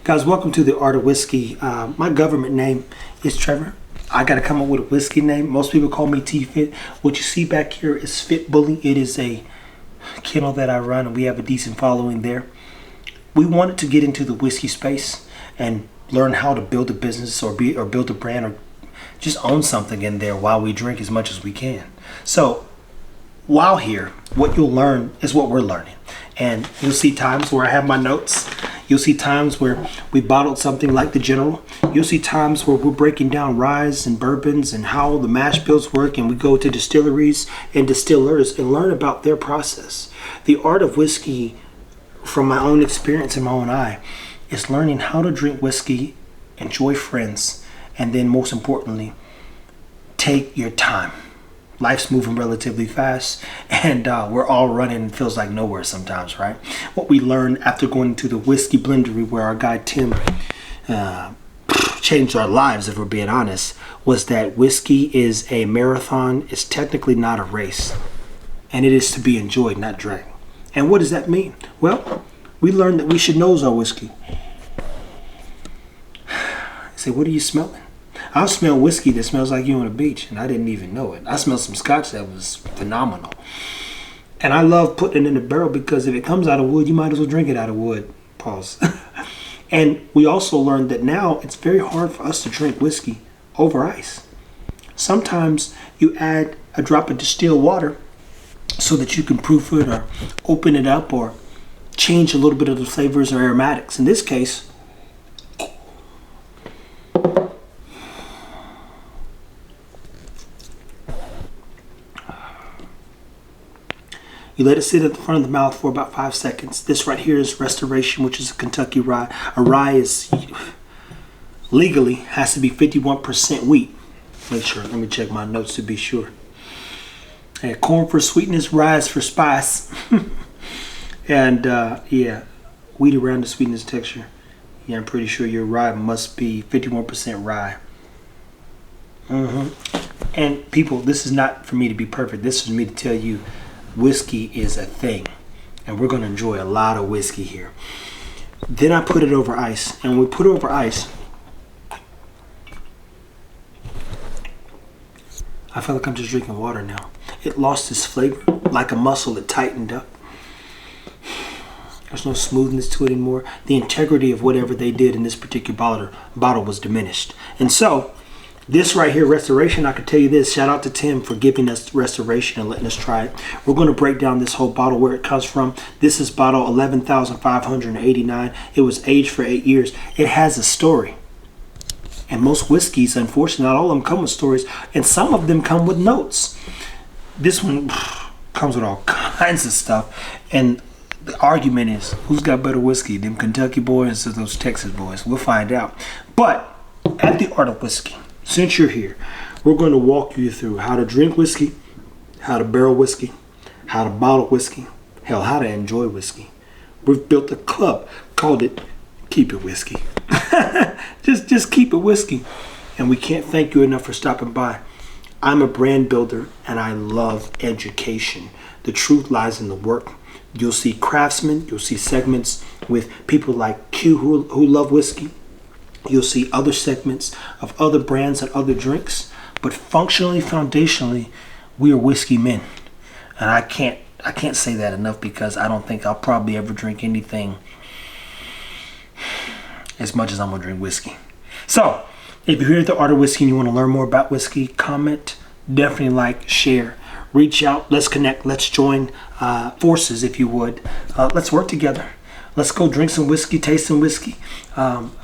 Guys, welcome to the Art of Whiskey. My government name is Trevor. I got to come up with a whiskey name. Most people call me T-Fit. What you see back here is Fit Bully. It is a kennel that I run, and we have a decent following there. We wanted to get into the whiskey space and learn how to build a business or build a brand or just own something in there while we drink as much as we can. So while here, what you'll learn is what we're learning. And you'll see times where I have my notes. You'll see times where we bottled something like the General. You'll see times where we're breaking down ryes and bourbons and how the mash bills work, and we go to distilleries and distillers and learn about their process. The art of whiskey, from my own experience in my own eye, is learning how to drink whiskey, enjoy friends, and then most importantly, take your time. Life's moving relatively fast, and we're all running. It feels like nowhere sometimes, right? What we learned after going to the whiskey blendery, where our guy Tim changed our lives, if we're being honest, was that whiskey is a marathon. It's technically not a race, and it is to be enjoyed, not drank. And what does that mean? Well, we learned that we should nose our whiskey. I say, what are you smelling? I smell whiskey that smells like you on the beach, and I didn't even know it. I smelled some scotch that was phenomenal. And I love putting it in the barrel because if it comes out of wood, you might as well drink it out of wood. Pause. And we also learned that now it's very hard for us to drink whiskey over ice. Sometimes you add a drop of distilled water so that you can proof it or open it up or change a little bit of the flavors or aromatics. In this case, you let it sit at the front of the mouth for about 5 seconds. This right here is Restoration, which is a Kentucky rye. A rye is legally has to be 51% wheat. Make sure, let me check my notes to be sure. And corn for sweetness, rye is for spice. And yeah, wheat around the sweetness texture. Yeah, I'm pretty sure your rye must be 51% rye. And people, this is not for me to be perfect. This is me to tell you whiskey is a thing, and we're going to enjoy a lot of whiskey here. Then I put it over ice, and when we put it over ice, I feel like I'm just drinking water now. It lost its flavor like a muscle. It tightened up. There's no smoothness to it anymore. The integrity of whatever they did in this particular bottle was diminished. And so this right here, Restoration, I can tell you this. Shout out to Tim for giving us Restoration and letting us try it. We're going to break down this whole bottle, where it comes from. This is bottle 11,589. It was aged for 8 years. It has a story. And most whiskeys, unfortunately, not all of them come with stories. And some of them come with notes. This one comes with all kinds of stuff. And the argument is, who's got better whiskey, them Kentucky boys or those Texas boys? We'll find out. But at the Art of Whiskey, since you're here, we're going to walk you through how to drink whiskey, how to barrel whiskey, how to bottle whiskey, hell, how to enjoy whiskey. We've built a club, called it Keep It Whiskey. just keep it whiskey. And we can't thank you enough for stopping by. I'm a brand builder, and I love education. The truth lies in the work. You'll see craftsmen, you'll see segments with people like Q who love whiskey. You'll see other segments of other brands and other drinks, but functionally, foundationally, we are whiskey men. And I can't say that enough, because I don't think I'll probably ever drink anything as much as I'm gonna drink whiskey. So, if you're here at the Art of Whiskey and you want to learn more about whiskey, comment, definitely like, share, reach out, let's connect, let's join forces, if you would. Let's work together. Let's go drink some whiskey, taste some whiskey,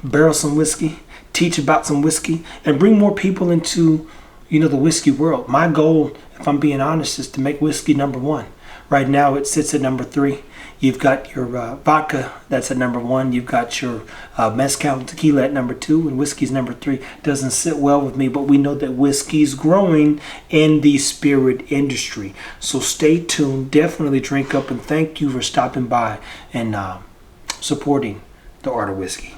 barrel some whiskey, teach about some whiskey, and bring more people into, the whiskey world. My goal, if I'm being honest, is to make whiskey number one. Right now, it sits at number 3. You've got your vodka, that's at number 1. You've got your mezcal and tequila at number 2, and whiskey's number 3. Doesn't sit well with me, but we know that whiskey's growing in the spirit industry. So stay tuned. Definitely drink up, and thank you for stopping by and supporting the Art of Whiskey.